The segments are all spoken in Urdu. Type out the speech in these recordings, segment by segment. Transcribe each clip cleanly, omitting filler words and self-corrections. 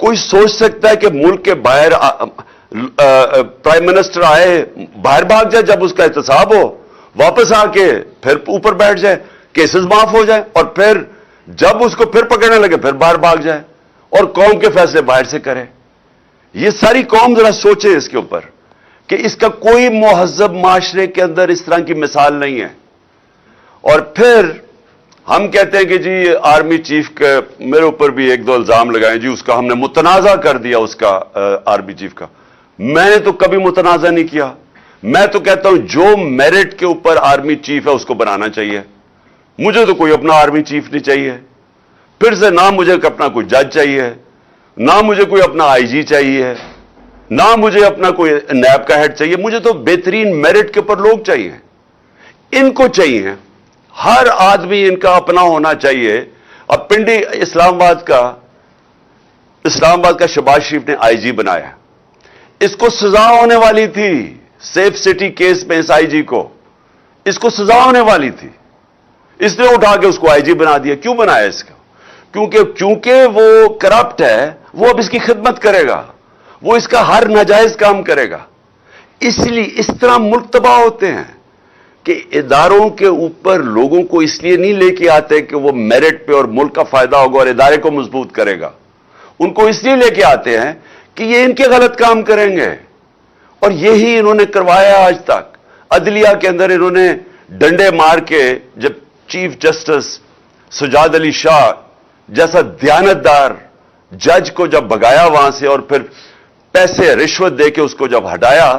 کوئی سوچ سکتا ہے کہ ملک کے باہر پرائم منسٹر آئے باہر بھاگ جائے جب اس کا احتساب ہو, واپس آ کے پھر اوپر بیٹھ جائے, کیسز معاف ہو جائے, اور پھر جب اس کو پھر پکڑنے لگے پھر باہر بھاگ جائے اور قوم کے فیصلے باہر سے کرے؟ یہ ساری قوم ذرا سوچے اس کے اوپر کہ اس کا کوئی مہذب معاشرے کے اندر اس طرح کی مثال نہیں ہے. اور پھر ہم کہتے ہیں کہ جی آرمی چیف کے میرے اوپر بھی ایک دو الزام لگائیں, جی اس کا ہم نے متنازع کر دیا اس کا آرمی چیف کا. میں نے تو کبھی متنازع نہیں کیا. میں تو کہتا ہوں جو میرٹ کے اوپر آرمی چیف ہے اس کو بنانا چاہیے. مجھے تو کوئی اپنا آرمی چیف نہیں چاہیے. پھر سے نہ مجھے اپنا کوئی جج چاہیے, نہ مجھے کوئی اپنا آئی جی چاہیے, نہ مجھے اپنا کوئی نیب کا ہیڈ چاہیے. مجھے تو بہترین میرٹ کے اوپر لوگ چاہیے. ان کو چاہیے. ہر آدمی ان کا اپنا ہونا چاہیے. اب پنڈی اسلام آباد کا شہباز شریف نے آئی جی بنایا. اس کو سزا ہونے والی تھی سیف سٹی کیس میں. اس آئی جی کو اس کو سزا ہونے والی تھی. اس نے اٹھا کے اس کو آئی جی بنا دیا. کیوں بنایا اس کو؟ کیونکہ وہ کرپٹ ہے. وہ اب اس کی خدمت کرے گا, وہ اس کا ہر ناجائز کام کرے گا. اس لیے اس طرح ملک تباہ ہوتے ہیں کہ اداروں کے اوپر لوگوں کو اس لیے نہیں لے کے آتے کہ وہ میرٹ پہ اور ملک کا فائدہ ہوگا اور ادارے کو مضبوط کرے گا. ان کو اس لیے لے کے آتے ہیں کہ یہ ان کے غلط کام کریں گے. اور یہی انہوں نے کروایا آج تک. عدلیہ کے اندر انہوں نے ڈنڈے مار کے جب چیف جسٹس سجاد علی شاہ جیسا دیانتدار جج کو جب بھگایا وہاں سے اور پھر پیسے رشوت دے کے اس کو جب ہٹایا,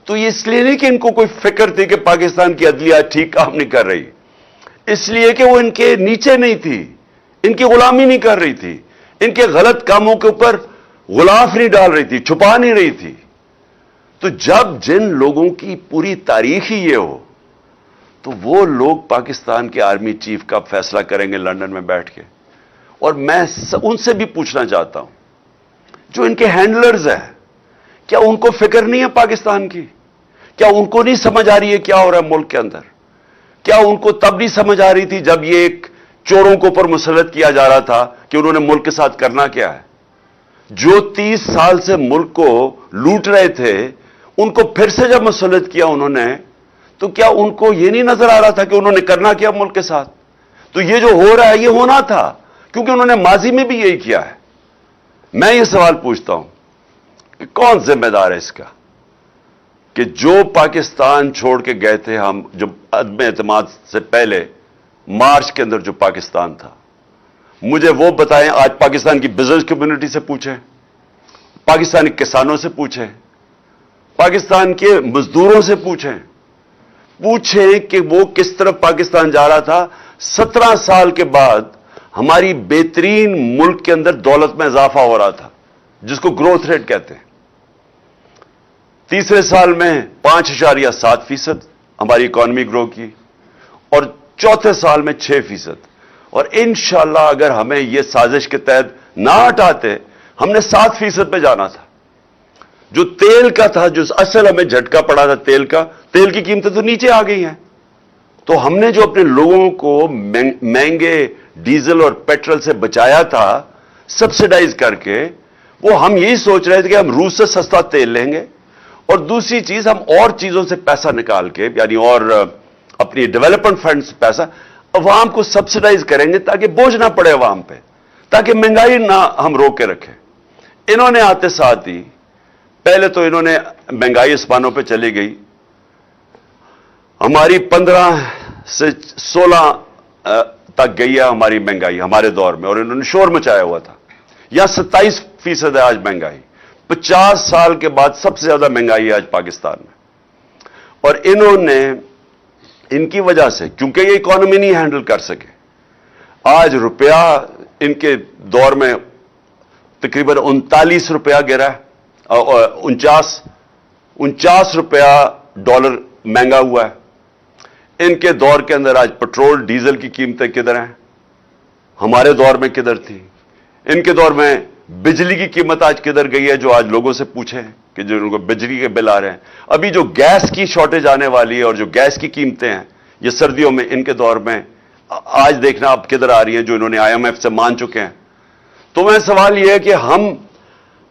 تو یہ اس لیے نہیں کہ ان کو کوئی فکر تھی کہ پاکستان کی عدلیہ ٹھیک کام نہیں کر رہی. اس لیے کہ وہ ان کے نیچے نہیں تھی, ان کی غلامی نہیں کر رہی تھی, ان کے غلط کاموں کے اوپر غلاف نہیں ڈال رہی تھی, چھپا نہیں رہی تھی. تو جب جن لوگوں کی پوری تاریخ ہی یہ ہو تو وہ لوگ پاکستان کے آرمی چیف کا فیصلہ کریں گے لندن میں بیٹھ کے. اور میں ان سے بھی پوچھنا چاہتا ہوں جو ان کے ہینڈلرز ہیں, کیا ان کو فکر نہیں ہے پاکستان کی؟ کیا ان کو نہیں سمجھ آ رہی ہے کیا ہو رہا ہے ملک کے اندر؟ کیا ان کو تب نہیں سمجھ آ رہی تھی جب یہ ایک چوروں کے اوپر مسلط کیا جا رہا تھا کہ انہوں نے ملک کے ساتھ کرنا کیا ہے؟ جو 30 سال سے ملک کو لوٹ رہے تھے ان کو پھر سے جب مسلط کیا انہوں نے, تو کیا ان کو یہ نہیں نظر آ رہا تھا کہ انہوں نے کرنا کیا ملک کے ساتھ؟ تو یہ جو ہو رہا ہے یہ ہونا تھا کیونکہ انہوں نے ماضی میں بھی یہی کیا ہے. میں یہ سوال پوچھتا ہوں کہ کون ذمہ دار ہے اس کا کہ جو پاکستان چھوڑ کے گئے تھے ہم, جو عدم اعتماد سے پہلے مارچ کے اندر جو پاکستان تھا, مجھے وہ بتائیں. آج پاکستان کی بزنس کمیونٹی سے پوچھیں, پاکستانی کسانوں سے پوچھیں, پاکستان کے مزدوروں سے پوچھیں کہ وہ کس طرف پاکستان جا رہا تھا. 17 سال کے بعد ہماری بہترین ملک کے اندر دولت میں اضافہ ہو رہا تھا جس کو گروتھ ریٹ کہتے ہیں. تیسرے سال میں 5.7% ہماری اکانومی گرو کی اور چوتھے سال میں 6%. اور انشاءاللہ اگر ہمیں یہ سازش کے تحت نہ ہٹاتے ہم نے 7% پہ جانا تھا. جو تیل کا تھا, جو اصل ہمیں جھٹکا پڑا تھا تیل کا, تیل کی قیمتیں تو نیچے آ گئی ہیں. تو ہم نے جو اپنے لوگوں کو مہنگے ڈیزل اور پیٹرول سے بچایا تھا سبسیڈائز کر کے, وہ ہم یہی سوچ رہے تھے کہ ہم روس سے سستا تیل لیں گے اور دوسری چیز ہم اور چیزوں سے پیسہ نکال کے, یعنی اور اپنی ڈیولپمنٹ فنڈ سے پیسہ عوام کو سبسیڈائز کریں گے تاکہ بوجھ نہ پڑے عوام پہ, تاکہ مہنگائی نہ ہم روک کے رکھیں. انہوں نے آتے ساتھ ہی پہلے تو انہوں نے مہنگائی اسمانوں پہ چلی گئی. ہماری 15 سے 16 تک گئی ہے ہماری مہنگائی ہمارے دور میں, اور انہوں نے شور مچایا ہوا تھا. یا 27% ہے آج مہنگائی. 50 سال کے بعد سب سے زیادہ مہنگائی ہے آج پاکستان میں. اور انہوں نے ان کی وجہ سے, کیونکہ یہ اکانومی نہیں ہینڈل کر سکے, آج روپیہ ان کے دور میں تقریباً 39 روپیہ گرا ہے, 49 روپیہ ڈالر مہنگا ہوا ہے. ان کے دور کے اندر آج پٹرول ڈیزل کی قیمتیں کدھر ہیں؟ ہمارے دور میں کدھر تھی؟ ان کے دور میں بجلی کی قیمت آج کدھر گئی ہے؟ جو آج لوگوں سے پوچھیں کہ جو ان کو بجلی کے بل آ رہے ہیں. ابھی جو گیس کی شارٹیج آنے والی ہے اور جو گیس کی قیمتیں ہیں یہ سردیوں میں, ان کے دور میں آج دیکھنا اب کدھر آ رہی ہیں, جو انہوں نے IMF سے مان چکے ہیں. تو میں سوال یہ ہے کہ ہم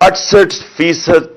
68%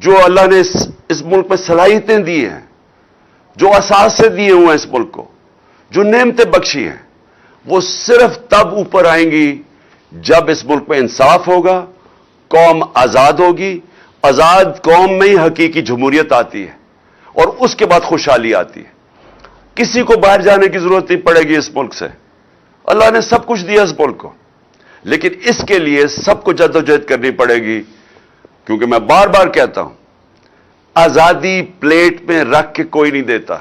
جو اللہ نے اس ملک میں صلاحیتیں دی ہیں, جو اثاثے دیے ہوئے ہیں اس ملک کو, جو نعمتیں بخشی ہیں, وہ صرف تب اوپر آئیں گی جب اس ملک میں انصاف ہوگا, قوم آزاد ہوگی. آزاد قوم میں ہی حقیقی جمہوریت آتی ہے اور اس کے بعد خوشحالی آتی ہے. کسی کو باہر جانے کی ضرورت نہیں پڑے گی اس ملک سے. اللہ نے سب کچھ دیا اس ملک کو, لیکن اس کے لیے سب کو جدوجہد کرنی پڑے گی. کیونکہ میں بار بار کہتا ہوں, آزادی پلیٹ میں رکھ کے کوئی نہیں دیتا.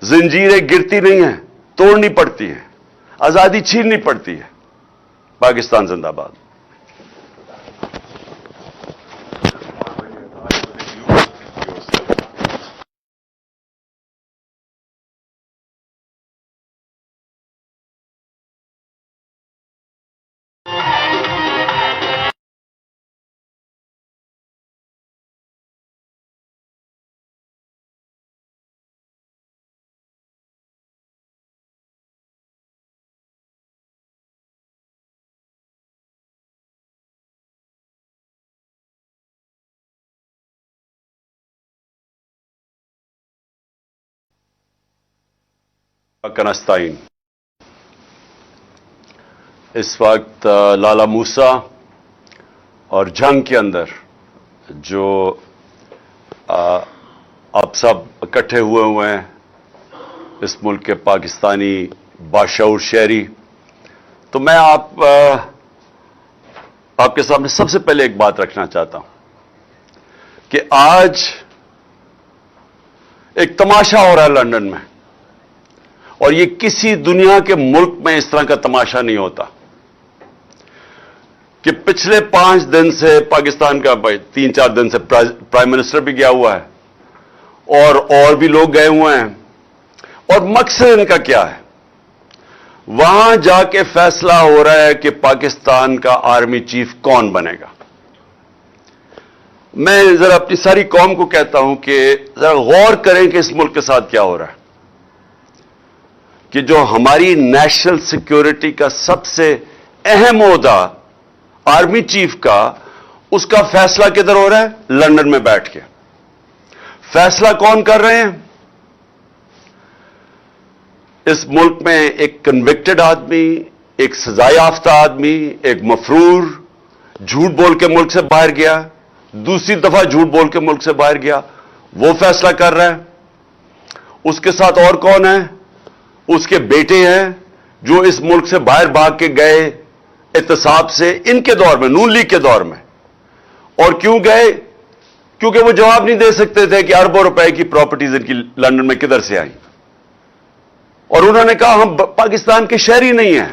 زنجیریں گرتی نہیں ہیں, توڑنی پڑتی ہیں. آزادی چھیننی پڑتی ہے. پاکستان زندہ باد. کنستائن. اس وقت لالا موسیٰ اور جنگ کے اندر جو آپ سب اکٹھے ہوئے ہیں اس ملک کے پاکستانی باشعور شہری, تو میں آپ کے سامنے سب سے پہلے ایک بات رکھنا چاہتا ہوں کہ آج ایک تماشا ہو رہا ہے لندن میں, اور یہ کسی دنیا کے ملک میں اس طرح کا تماشا نہیں ہوتا کہ پچھلے 5 دن سے پاکستان کا 3-4 دن سے پرائم منسٹر بھی گیا ہوا ہے اور بھی لوگ گئے ہوئے ہیں. اور مقصد ان کا کیا ہے؟ وہاں جا کے فیصلہ ہو رہا ہے کہ پاکستان کا آرمی چیف کون بنے گا. میں ذرا اپنی ساری قوم کو کہتا ہوں کہ ذرا غور کریں کہ اس ملک کے ساتھ کیا ہو رہا ہے, کہ جو ہماری نیشنل سیکیورٹی کا سب سے اہم عہدہ آرمی چیف کا, اس کا فیصلہ کدھر ہو رہا ہے؟ لندن میں بیٹھ کے. فیصلہ کون کر رہے ہیں؟ اس ملک میں ایک کنوکٹڈ آدمی, ایک سزا یافتہ آدمی, ایک مفرور, جھوٹ بول کے ملک سے باہر گیا, دوسری دفعہ جھوٹ بول کے ملک سے باہر گیا, وہ فیصلہ کر رہا ہے. اس کے ساتھ اور کون ہے؟ اس کے بیٹے ہیں جو اس ملک سے باہر بھاگ کے گئے احتساب سے, ان کے دور میں, نون لیگ کے دور میں. اور کیوں گئے؟ کیونکہ وہ جواب نہیں دے سکتے تھے کہ اربوں روپے کی پراپرٹیز ان کی لندن میں کدھر سے آئیں. اور انہوں نے کہا ہم پاکستان کے شہری نہیں ہیں.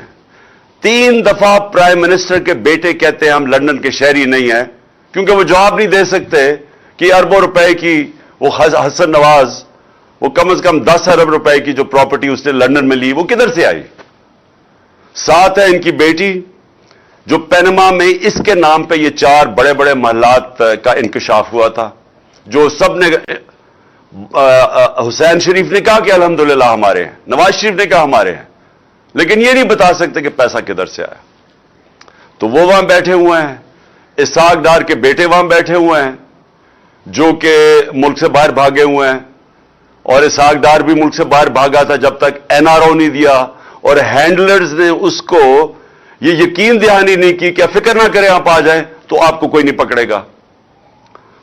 3 دفعہ پرائم منسٹر کے بیٹے کہتے ہیں ہم لندن کے شہری نہیں ہیں, کیونکہ وہ جواب نہیں دے سکتے کہ اربوں روپے کی وہ حسن نواز, وہ کم از کم 10 ارب روپے کی جو پراپرٹی اس نے لندن میں لی وہ کدھر سے آئی. ساتھ ہے ان کی بیٹی جو پینما میں اس کے نام پہ یہ 4 بڑے بڑے محلات کا انکشاف ہوا تھا, جو سب نے حسین شریف نے کہا کہ الحمدللہ ہمارے ہیں, نواز شریف نے کہا ہمارے ہیں, لیکن یہ نہیں بتا سکتے کہ پیسہ کدھر سے آیا. تو وہ وہاں بیٹھے ہوئے ہیں. اسحاق ڈار کے بیٹے وہاں بیٹھے ہوئے ہیں جو کہ ملک سے باہر بھاگے ہوئے ہیں, اور اسحاق ڈار بھی ملک سے باہر بھاگا تھا جب تک NRO نہیں دیا, اور ہینڈلرز نے اس کو یہ یقین دہانی نہیں کی کہ فکر نہ کریں آپ آ جائیں تو آپ کو کوئی نہیں پکڑے گا.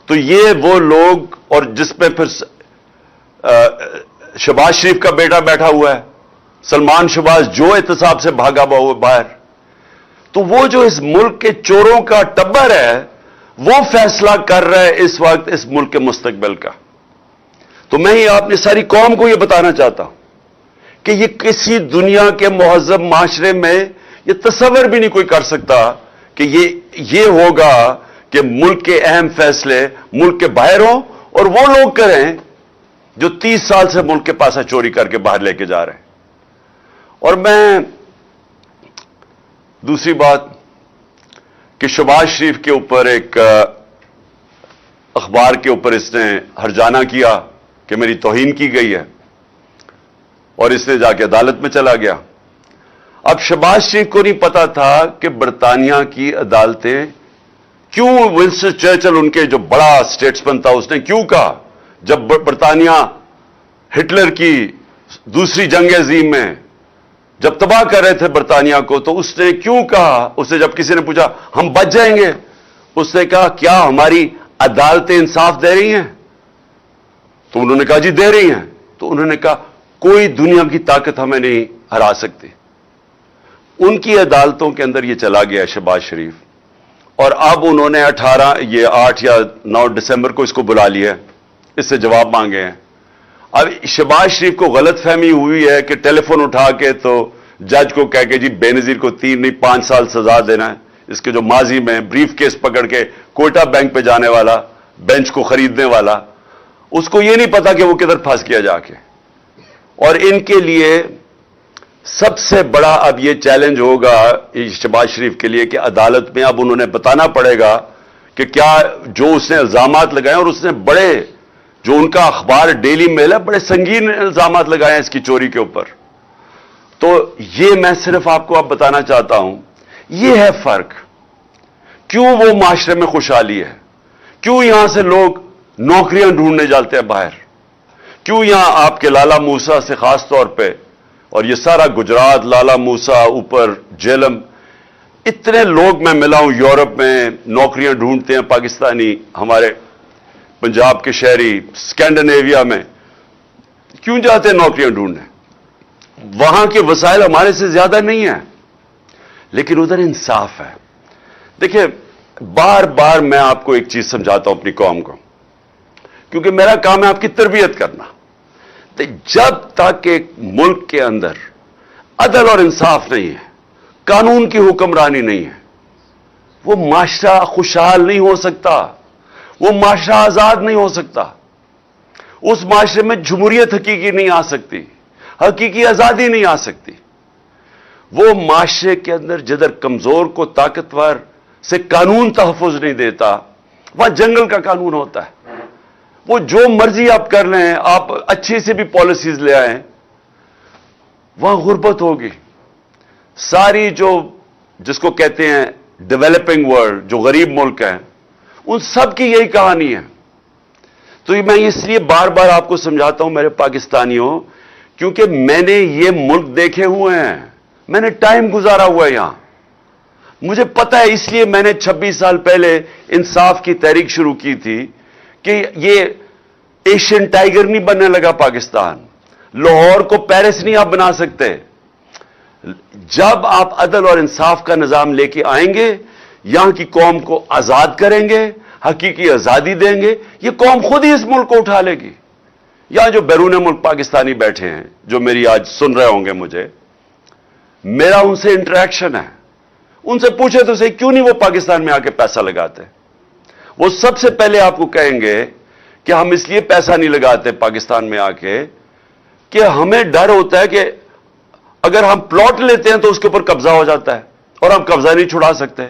تو یہ وہ لوگ, اور جس میں پھر شہباز شریف کا بیٹا بیٹھا ہوا ہے, سلمان شہباز, جو احتساب سے بھاگا ہوا باہر. تو وہ جو اس ملک کے چوروں کا ٹبر ہے وہ فیصلہ کر رہا ہے اس وقت اس ملک کے مستقبل کا. تو میں ہی اپنی ساری قوم کو یہ بتانا چاہتا ہوں کہ یہ کسی دنیا کے مہذب معاشرے میں یہ تصور بھی نہیں کوئی کر سکتا کہ یہ ہوگا کہ ملک کے اہم فیصلے ملک کے باہر ہوں اور وہ لوگ کریں جو 30 سال سے ملک کے پاسا چوری کر کے باہر لے کے جا رہے ہیں. اور میں دوسری بات کہ شہباز شریف کے اوپر ایک اخبار کے اوپر اس نے ہرجانہ کیا کہ میری توہین کی گئی ہے, اور اس نے جا کے عدالت میں چلا گیا. اب شہباز شریف کو نہیں پتا تھا کہ برطانیہ کی عدالتیں کیوں ونسٹن چرچل ان کے جو بڑا اسٹیٹسمین تھا اس نے کیوں کہا جب برطانیہ ہٹلر کی دوسری جنگ عظیم میں جب تباہ کر رہے تھے برطانیہ کو تو اس نے کیوں کہا, اسے جب کسی نے پوچھا ہم بچ جائیں گے, اس نے کہا کیا ہماری عدالتیں انصاف دے رہی ہیں؟ تو انہوں نے کہا جی دے رہی ہیں. تو انہوں نے کہا کوئی دنیا کی طاقت ہمیں نہیں ہرا سکتی. ان کی عدالتوں کے اندر یہ چلا گیا شہباز شریف, اور اب انہوں نے 8 یا 9 دسمبر کو اس کو بلا لیا, اس سے جواب مانگے ہیں. اب شہباز شریف کو غلط فہمی ہوئی ہے کہ ٹیلی فون اٹھا کے تو جج کو کہہ کے جی بے نظیر کو 3 نہیں 5 سال سزا دینا ہے. اس کے جو ماضی میں بریف کیس پکڑ کے کوئٹہ بینک پہ جانے والا, بینچ کو خریدنے والا, اس کو یہ نہیں پتا کہ وہ کدھر پھنس گیا جا کے. اور ان کے لیے سب سے بڑا اب یہ چیلنج ہوگا شہباز شریف کے لیے کہ عدالت میں اب انہوں نے بتانا پڑے گا کہ کیا جو اس نے الزامات لگائے, اور اس نے بڑے, جو ان کا اخبار ڈیلی میل ہے, بڑے سنگین الزامات لگائے ہیں اس کی چوری کے اوپر. تو یہ میں صرف آپ کو اب بتانا چاہتا ہوں, یہ ہے فرق. کیوں وہ معاشرے میں خوشحالی ہے, کیوں یہاں سے لوگ نوکریاں ڈھونڈنے جاتے ہیں باہر, کیوں یہاں آپ کے لالا موسیٰ سے خاص طور پہ, اور یہ سارا گجرات, لالا موسیٰ, اوپر جیلم, اتنے لوگ میں ملا ہوں یورپ میں نوکریاں ڈھونڈتے ہیں پاکستانی, ہمارے پنجاب کے شہری اسکینڈینیویا میں کیوں جاتے ہیں نوکریاں ڈھونڈنے؟ وہاں کے وسائل ہمارے سے زیادہ نہیں ہیں, لیکن ادھر انصاف ہے. دیکھیں بار بار میں آپ کو ایک چیز سمجھاتا ہوں اپنی قوم کو, کیونکہ میرا کام ہے آپ کی تربیت کرنا. تو جب تک ایک ملک کے اندر عدل اور انصاف نہیں ہے, قانون کی حکمرانی نہیں ہے, وہ معاشرہ خوشحال نہیں ہو سکتا, وہ معاشرہ آزاد نہیں ہو سکتا. اس معاشرے میں جمہوریت حقیقی نہیں آ سکتی, حقیقی آزادی نہیں آ سکتی. وہ معاشرے کے اندر جدھر کمزور کو طاقتور سے قانون تحفظ نہیں دیتا, وہاں جنگل کا قانون ہوتا ہے. وہ جو مرضی آپ کر لیں, آپ اچھی سے بھی پالیسیز لے آئیں, وہاں غربت ہوگی. ساری جو جس کو کہتے ہیں ڈیولپنگ ورلڈ, جو غریب ملک ہیں, ان سب کی یہی کہانی ہے. تو میں اس لیے بار بار آپ کو سمجھاتا ہوں میرے پاکستانیوں, کیونکہ میں نے یہ ملک دیکھے ہوئے ہیں, میں نے ٹائم گزارا ہوا ہے یہاں, مجھے پتا ہے. اس لیے میں نے 26 سال پہلے انصاف کی تحریک شروع کی تھی کہ یہ ایشین ٹائیگر نہیں بننے لگا پاکستان, لاہور کو پیرس نہیں آپ بنا سکتے. جب آپ عدل اور انصاف کا نظام لے کے آئیں گے, یہاں کی قوم کو آزاد کریں گے, حقیقی آزادی دیں گے, یہ قوم خود ہی اس ملک کو اٹھا لے گی. یہاں جو بیرون ملک پاکستانی بیٹھے ہیں, جو میری آج سن رہے ہوں گے مجھے, میرا ان سے انٹریکشن ہے, ان سے پوچھے تو صحیح کیوں نہیں وہ پاکستان میں آ کے پیسہ لگاتے. وہ سب سے پہلے آپ کو کہیں گے کہ ہم اس لیے پیسہ نہیں لگاتے پاکستان میں آ کے کہ ہمیں ڈر ہوتا ہے کہ اگر ہم پلاٹ لیتے ہیں تو اس کے اوپر قبضہ ہو جاتا ہے اور ہم قبضہ نہیں چھڑا سکتے.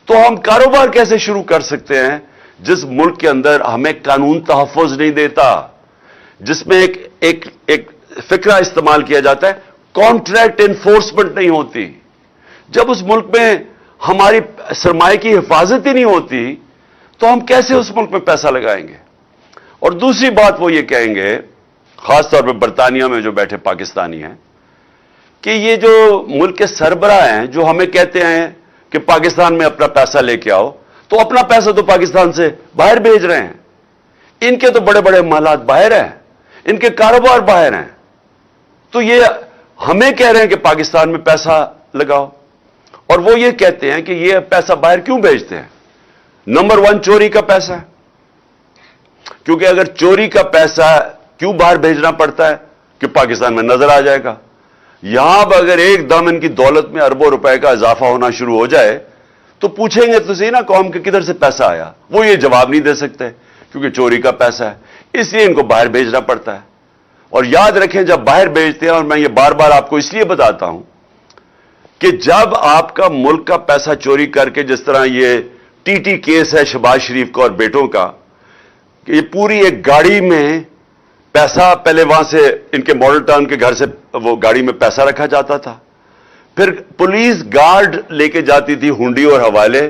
تو ہم کاروبار کیسے شروع کر سکتے ہیں جس ملک کے اندر ہمیں قانون تحفظ نہیں دیتا, جس میں ایک فکرہ استعمال کیا جاتا ہے, کانٹریکٹ انفورسمنٹ نہیں ہوتی. جب اس ملک میں ہماری سرمایہ کی حفاظت ہی نہیں ہوتی تو ہم کیسے اس ملک میں پیسہ لگائیں گے؟ اور دوسری بات وہ یہ کہیں گے, خاص طور پہ برطانیہ میں جو بیٹھے پاکستانی ہیں, کہ یہ جو ملک کے سربراہ ہیں جو ہمیں کہتے ہیں کہ پاکستان میں اپنا پیسہ لے کے آؤ, تو اپنا پیسہ تو پاکستان سے باہر بھیج رہے ہیں. ان کے تو بڑے بڑے محلات باہر ہیں, ان کے کاروبار باہر ہیں, تو یہ ہمیں کہہ رہے ہیں کہ پاکستان میں پیسہ لگاؤ, اور وہ یہ کہتے ہیں کہ یہ پیسہ باہر کیوں بھیجتے ہیں؟ نمبر 1 چوری کا پیسہ ہے, کیونکہ اگر چوری کا پیسہ کیوں باہر بھیجنا پڑتا ہے کہ پاکستان میں نظر آ جائے گا. یہاں اب اگر ایک دم ان کی دولت میں اربوں روپے کا اضافہ ہونا شروع ہو جائے تو پوچھیں گے تو صحیح نا قوم کے کدھر سے پیسہ آیا, وہ یہ جواب نہیں دے سکتے کیونکہ چوری کا پیسہ ہے, اس لیے ان کو باہر بھیجنا پڑتا ہے. اور یاد رکھیں جب باہر بھیجتے ہیں, اور میں یہ بار بار آپ کو اس لیے بتاتا ہوں کہ جب آپ کا ملک کا پیسہ چوری کر کے, جس طرح یہ ٹی کیس ہے شہباز شریف کا اور بیٹوں کا, کہ یہ پوری ایک گاڑی میں پیسہ, پہلے وہاں سے ان کے ماڈل ٹاؤن کے گھر سے وہ گاڑی میں پیسہ رکھا جاتا تھا, پھر پولیس گارڈ لے کے جاتی تھی ہنڈی اور حوالے,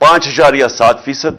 5.7%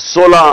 16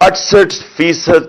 68%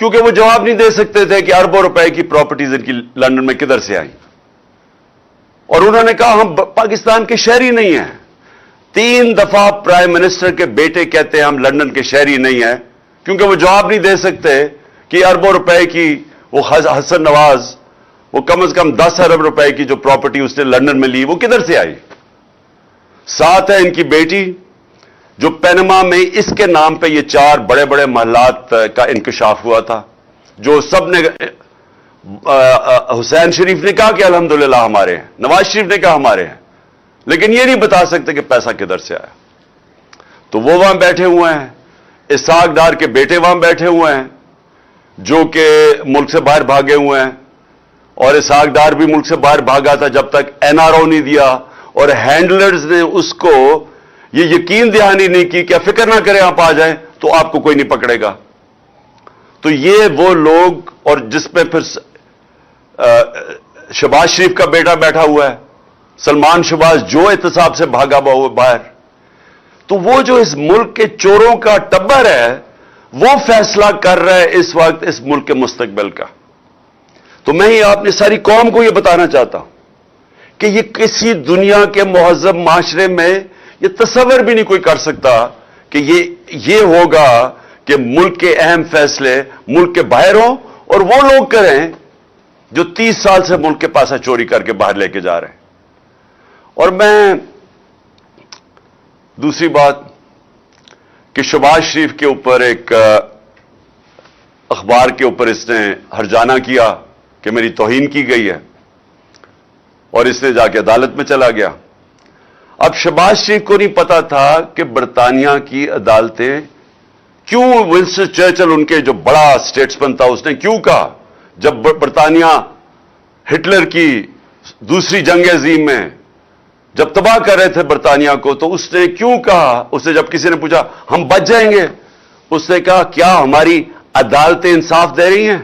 کیونکہ وہ جواب نہیں دے سکتے تھے کہ اربوں روپے کی پراپرٹیز ان کی لندن میں کدھر سے آئیں. اور انہوں نے کہا ہم پاکستان کے شہری نہیں ہیں. 3 دفعہ پرائم منسٹر کے بیٹے کہتے ہیں ہم لندن کے شہری نہیں ہیں, کیونکہ وہ جواب نہیں دے سکتے کہ اربوں روپے کی وہ حسن نواز وہ کم از کم 10 ارب روپے کی جو پراپرٹی اس نے لندن میں لی وہ کدھر سے آئی. ساتھ ہے ان کی بیٹی جو پینما میں اس کے نام پہ یہ 4 بڑے بڑے محلات کا انکشاف ہوا تھا, جو سب نے حسین شریف نے کہا کہ الحمدللہ ہمارے ہیں, نواز شریف نے کہا ہمارے ہیں, لیکن یہ نہیں بتا سکتے کہ پیسہ کدھر سے آیا. تو وہ وہاں بیٹھے ہوئے ہیں, اسحاق ڈار کے بیٹے وہاں بیٹھے ہوئے ہیں جو کہ ملک سے باہر بھاگے ہوئے ہیں, اور اسحاق ڈار بھی ملک سے باہر بھاگا تھا جب تک NRO نہیں دیا, اور ہینڈلرز نے اس کو یہ یقین دہانی نہیں کی کہ فکر نہ کریں آپ آ جائیں تو آپ کو کوئی نہیں پکڑے گا. تو یہ وہ لوگ, اور جس پہ پھر شہباز شریف کا بیٹا بیٹھا ہوا ہے, سلمان شہباز, جو احتساب سے بھاگا ہوا باہر. تو وہ جو اس ملک کے چوروں کا ٹبر ہے وہ فیصلہ کر رہا ہے اس وقت اس ملک کے مستقبل کا. تو میں ہی اپنی ساری قوم کو یہ بتانا چاہتا ہوں کہ یہ کسی دنیا کے مہذب معاشرے میں یہ تصور بھی نہیں کوئی کر سکتا کہ یہ ہوگا کہ ملک کے اہم فیصلے ملک کے باہر ہوں اور وہ لوگ کریں جو 30 سال سے ملک کے پاسا چوری کر کے باہر لے کے جا رہے ہیں. اور میں دوسری بات کہ شہباز شریف کے اوپر ایک اخبار کے اوپر اس نے ہرجانہ کیا کہ میری توہین کی گئی ہے, اور اس نے جا کے عدالت میں چلا گیا. اب شہباز شریف کو نہیں پتا تھا کہ برطانیہ کی عدالتیں کیوں, ونسٹن چرچل ان کے جو بڑا اسٹیٹسمین تھا اس نے کیوں کہا جب برطانیہ ہٹلر کی دوسری جنگ عظیم میں جب تباہ کر رہے تھے برطانیہ کو, تو اس نے کیوں کہا, اس نے جب کسی نے پوچھا ہم بچ جائیں گے, اس نے کہا کیا ہماری عدالتیں انصاف دے رہی ہیں؟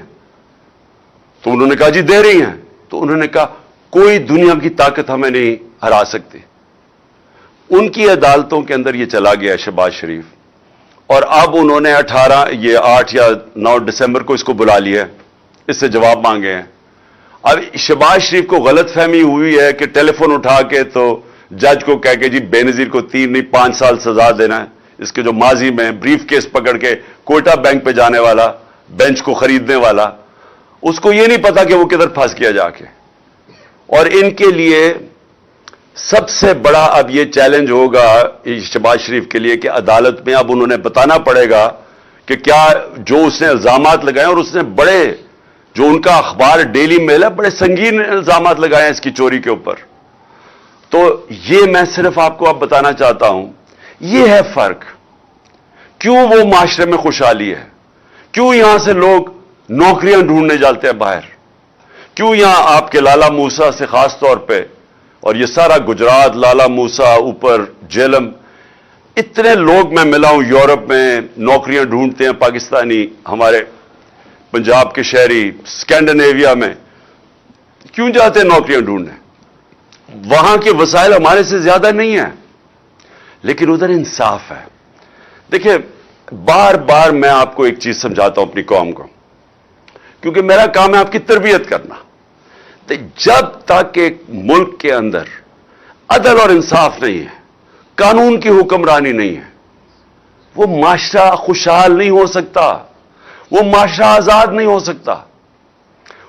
تو انہوں نے کہا جی دے رہی ہیں. تو انہوں نے کہا کوئی دنیا کی طاقت ہمیں نہیں ہرا سکتی. ان کی عدالتوں کے اندر یہ چلا گیا شہباز شریف, اور اب انہوں نے 8 یا 9 دسمبر کو اس کو بلا لیا ہے, اس سے جواب مانگے ہیں. اب شہباز شریف کو غلط فہمی ہوئی ہے کہ ٹیلی فون اٹھا کے تو جج کو کہہ کے جی بے نظیر کو 3 نہیں 5 سال سزا دینا ہے. اس کے جو ماضی میں بریف کیس پکڑ کے کوئٹہ بینک پہ جانے والا, بینچ کو خریدنے والا, اس کو یہ نہیں پتا کہ وہ کدھر پھنس گیا جا کے. اور ان کے لیے سب سے بڑا اب یہ چیلنج ہوگا شہباز شریف کے لیے کہ عدالت میں اب انہوں نے بتانا پڑے گا کہ کیا جو اس نے الزامات لگائے, اور اس نے بڑے, جو ان کا اخبار ڈیلی میل ہے, بڑے سنگین الزامات لگائے ہیں اس کی چوری کے اوپر. تو یہ میں صرف آپ کو اب بتانا چاہتا ہوں, یہ ہے فرق. کیوں وہ معاشرے میں خوشحالی ہے, کیوں یہاں سے لوگ نوکریاں ڈھونڈنے جاتے ہیں باہر, کیوں یہاں آپ کے لالا موسیٰ سے خاص طور پہ, اور یہ سارا گجرات, لالا موسیٰ, اوپر جیلم, اتنے لوگ میں ملا ہوں یورپ میں نوکریاں ڈھونڈتے ہیں پاکستانی, ہمارے پنجاب کے شہری, اسکینڈینیویا میں کیوں جاتے ہیں نوکریاں ڈھونڈنے؟ وہاں کے وسائل ہمارے سے زیادہ نہیں ہیں, لیکن ادھر انصاف ہے. دیکھیں بار بار میں آپ کو ایک چیز سمجھاتا ہوں اپنی قوم کو, کیونکہ میرا کام ہے آپ کی تربیت کرنا. جب تک ایک ملک کے اندر عدل اور انصاف نہیں ہے, قانون کی حکمرانی نہیں ہے, وہ معاشرہ خوشحال نہیں ہو سکتا, وہ معاشرہ آزاد نہیں ہو سکتا.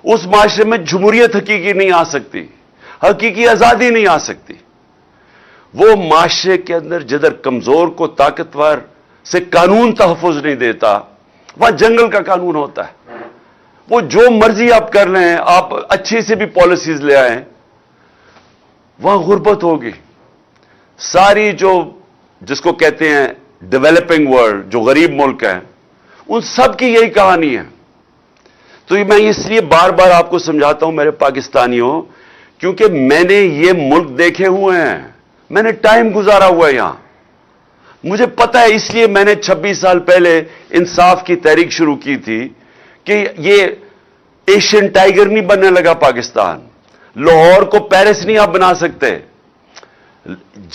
اس معاشرے میں جمہوریت حقیقی نہیں آ سکتی, حقیقی آزادی نہیں آ سکتی. وہ معاشرے کے اندر جدھر کمزور کو طاقتور سے قانون تحفظ نہیں دیتا, وہاں جنگل کا قانون ہوتا ہے. وہ جو مرضی آپ کر لیں, آپ اچھی سے بھی پالیسیز لے آئیں, وہاں غربت ہوگی. ساری جو جس کو کہتے ہیں ڈیولپنگ ورلڈ, جو غریب ملک ہیں, ان سب کی یہی کہانی ہے. تو میں اس لیے بار بار آپ کو سمجھاتا ہوں میرے پاکستانیوں, کیونکہ میں نے یہ ملک دیکھے ہوئے ہیں, میں نے ٹائم گزارا ہوا ہے یہاں, مجھے پتا ہے. اس لیے میں نے 26 سال پہلے انصاف کی تحریک شروع کی تھی کہ یہ ایشین ٹائیگر نہیں بننے لگا پاکستان, لاہور کو پیرس نہیں آپ بنا سکتے.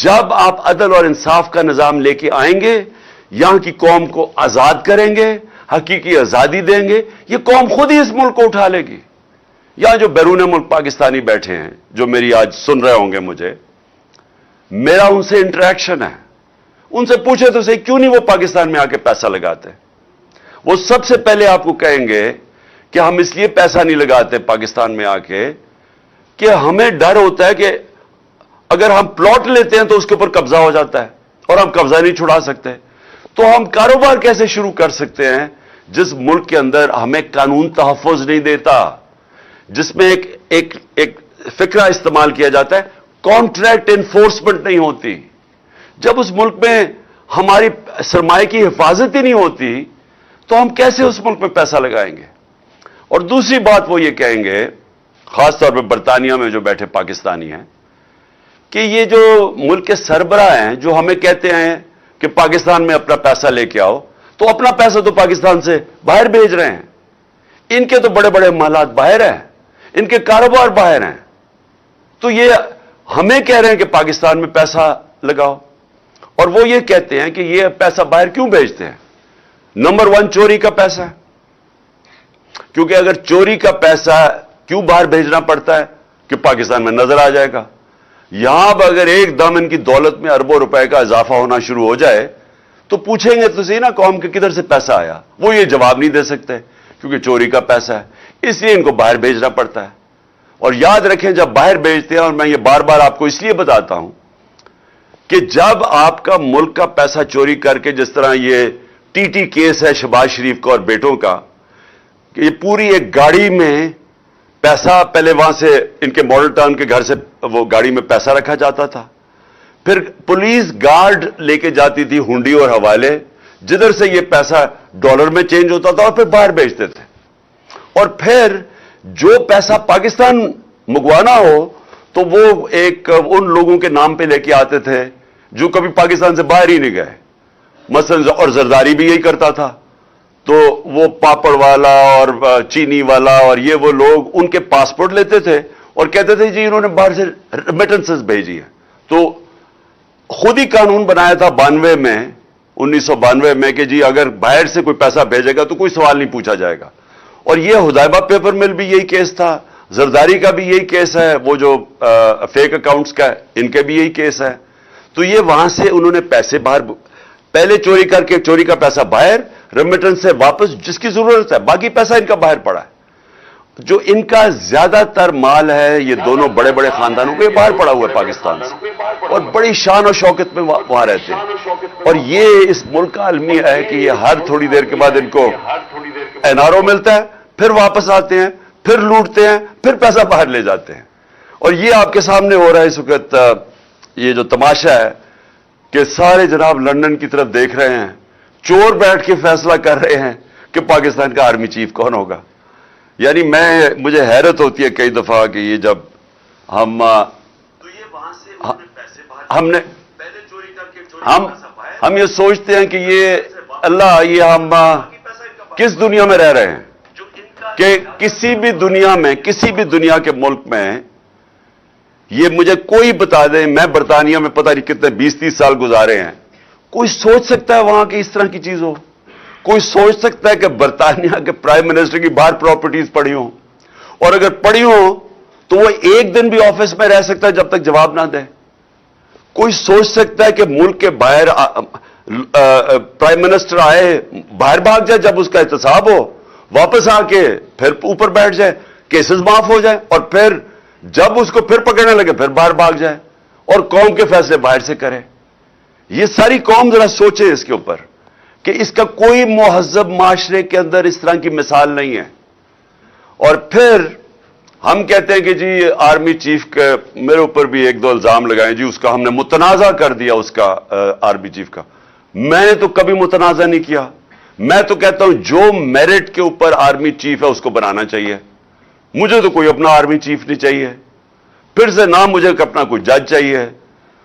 جب آپ عدل اور انصاف کا نظام لے کے آئیں گے, یہاں کی قوم کو آزاد کریں گے, حقیقی آزادی دیں گے, یہ قوم خود ہی اس ملک کو اٹھا لے گی. یہاں جو بیرون ملک پاکستانی بیٹھے ہیں, جو میری آج سن رہے ہوں گے مجھے, میرا ان سے انٹریکشن ہے, ان سے پوچھے تو صحیح کیوں نہیں وہ پاکستان میں آ کے پیسہ لگاتے. وہ سب سے پہلے آپ کو کہیں گے کہ ہم اس لیے پیسہ نہیں لگاتے پاکستان میں آ کے کہ ہمیں ڈر ہوتا ہے کہ اگر ہم پلاٹ لیتے ہیں تو اس کے اوپر قبضہ ہو جاتا ہے اور ہم قبضہ نہیں چھڑا سکتے. تو ہم کاروبار کیسے شروع کر سکتے ہیں جس ملک کے اندر ہمیں قانون تحفظ نہیں دیتا, جس میں ایک فکرہ استعمال کیا جاتا ہے, کانٹریکٹ انفورسمنٹ نہیں ہوتی. جب اس ملک میں ہماری سرمایہ کی حفاظت ہی نہیں ہوتی تو ہم کیسے اس ملک میں پیسہ لگائیں گے. اور دوسری بات وہ یہ کہیں گے, خاص طور پہ برطانیہ میں جو بیٹھے پاکستانی ہیں, کہ یہ جو ملک کے سربراہ ہیں جو ہمیں کہتے ہیں کہ پاکستان میں اپنا پیسہ لے کے آؤ, تو اپنا پیسہ تو پاکستان سے باہر بھیج رہے ہیں. ان کے تو بڑے بڑے محلات باہر ہیں, ان کے کاروبار باہر ہیں, تو یہ ہمیں کہہ رہے ہیں کہ پاکستان میں پیسہ لگاؤ. اور وہ یہ کہتے ہیں کہ یہ پیسہ باہر کیوں بھیجتے ہیں. نمبر 1 چوری کا پیسہ, کیونکہ اگر چوری کا پیسہ کیوں باہر بھیجنا پڑتا ہے کہ پاکستان میں نظر آ جائے گا. یہاں اب اگر ایک دم ان کی دولت میں اربوں روپے کا اضافہ ہونا شروع ہو جائے تو پوچھیں گے تو صحیح نا قوم کے کدھر سے پیسہ آیا. وہ یہ جواب نہیں دے سکتے کیونکہ چوری کا پیسہ ہے, اس لیے ان کو باہر بھیجنا پڑتا ہے. اور یاد رکھیں جب باہر بھیجتے ہیں, اور میں یہ بار بار آپ کو اس لیے بتاتا ہوں کہ جب آپ کا ملک کا پیسہ چوری کر کے, جس طرح یہ ٹی کیس ہے شہباز شریف کا اور بیٹوں کا, کہ یہ پوری ایک گاڑی میں پیسہ, پہلے وہاں سے ان کے ماڈل ٹاؤن کے گھر سے وہ گاڑی میں پیسہ رکھا جاتا تھا, پھر پولیس گارڈ لے کے جاتی تھی ہنڈی اور حوالے, جدھر سے یہ پیسہ ڈالر میں چینج ہوتا تھا اور پھر باہر بھیجتے تھے. اور پھر جو پیسہ پاکستان منگوانا ہو تو وہ ایک ان لوگوں کے نام پہ لے کے آتے تھے جو کبھی پاکستان سے باہر ہی نہیں گئے. مثلا اور زرداری بھی یہی کرتا تھا, تو وہ پاپڑ والا اور چینی والا اور یہ وہ لوگ ان کے پاسپورٹ لیتے تھے اور کہتے تھے جی انہوں نے باہر سے ریمیٹنسز بھیجی ہے. تو خود ہی قانون بنایا تھا 1992 میں کہ جی اگر باہر سے کوئی پیسہ بھیجے گا تو کوئی سوال نہیں پوچھا جائے گا. اور یہ حدیبہ پیپر مل بھی یہی کیس تھا, زرداری کا بھی یہی کیس ہے, وہ جو فیک اکاؤنٹس کا ان کے بھی یہی کیس ہے. تو یہ وہاں سے انہوں نے پیسے باہر پہلے چوری کر کے, چوری کا پیسہ باہر, ریمیٹنس سے واپس جس کی ضرورت ہے, باقی پیسہ ان کا باہر پڑا ہے. جو ان کا زیادہ تر مال ہے یہ دونوں بڑے بڑے خاندانوں کو, یہ باہر پڑا ہوا ہے پاکستان سے, اور بڑی شان و شوکت میں وہاں رہتے ہیں. اور یہ اس ملک کا المیہ ہے کہ یہ ہر تھوڑی دیر کے بعد ان کو NRO ملتا ہے, پھر واپس آتے ہیں, پھر لوٹتے ہیں, پھر پیسہ باہر لے جاتے ہیں. اور یہ آپ کے سامنے ہو رہا ہے اس وقت, یہ جو تماشا ہے کہ سارے جناب لندن کی طرف دیکھ رہے ہیں, چور بیٹھ کے فیصلہ کر رہے ہیں کہ پاکستان کا آرمی چیف کون ہوگا. یعنی مجھے حیرت ہوتی ہے کئی دفعہ کہ یہ جب ہم تو یہ وہاں سے پیسے باہر پہلے چوری کر کے ہم یہ سوچتے ہیں کہ یہ اللہ, یہ ہم کس دنیا میں رہ رہے ہیں کہ کسی بھی دنیا کے ملک میں یہ مجھے کوئی بتا دیں, میں برطانیہ میں پتہ نہیں کتنے 20-30 سال گزارے ہیں, کوئی سوچ سکتا ہے وہاں کی اس طرح کی چیز ہو؟ کوئی سوچ سکتا ہے کہ برطانیہ کے پرائم منسٹر کی باہر پراپرٹیز پڑی ہوں, اور اگر پڑی ہوں تو وہ ایک دن بھی آفس میں رہ سکتا ہے جب تک جواب نہ دے؟ کوئی سوچ سکتا ہے کہ ملک کے باہر پرائم منسٹر آئے, باہر بھاگ جائے جب اس کا احتساب ہو, واپس آ کے پھر اوپر بیٹھ جائے, کیسز معاف ہو جائے, اور پھر جب اس کو پھر پکڑنے لگے پھر باہر بھاگ جائے اور قوم کے فیصلے باہر سے کرے؟ یہ ساری قوم ذرا سوچے اس کے اوپر کہ اس کا کوئی مہذب معاشرے کے اندر اس طرح کی مثال نہیں ہے. اور پھر ہم کہتے ہیں کہ جی آرمی چیف کے میرے اوپر بھی 1-2 الزام لگائیں, جی اس کا ہم نے متنازع کر دیا اس کا آرمی چیف کا. میں نے تو کبھی متنازع نہیں کیا. میں تو کہتا ہوں جو میرٹ کے اوپر آرمی چیف ہے اس کو بنانا چاہیے. مجھے تو کوئی اپنا آرمی چیف نہیں چاہیے. پھر سے نہ مجھے اپنا کوئی جج چاہیے,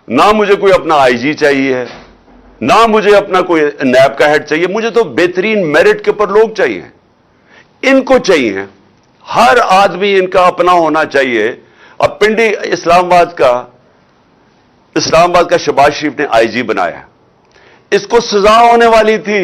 نہ مجھے کوئی اپنا IG چاہیے, نہ مجھے اپنا کوئی نیب کا ہیڈ چاہیے. مجھے تو بہترین میرٹ کے اوپر لوگ چاہیے, ان کو چاہیے. ہر آدمی ان کا اپنا ہونا چاہیے. اب پنڈی اسلام آباد کا شہباز شریف نے IG بنایا, اس کو سزا ہونے والی تھی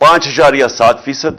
5.7%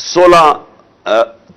16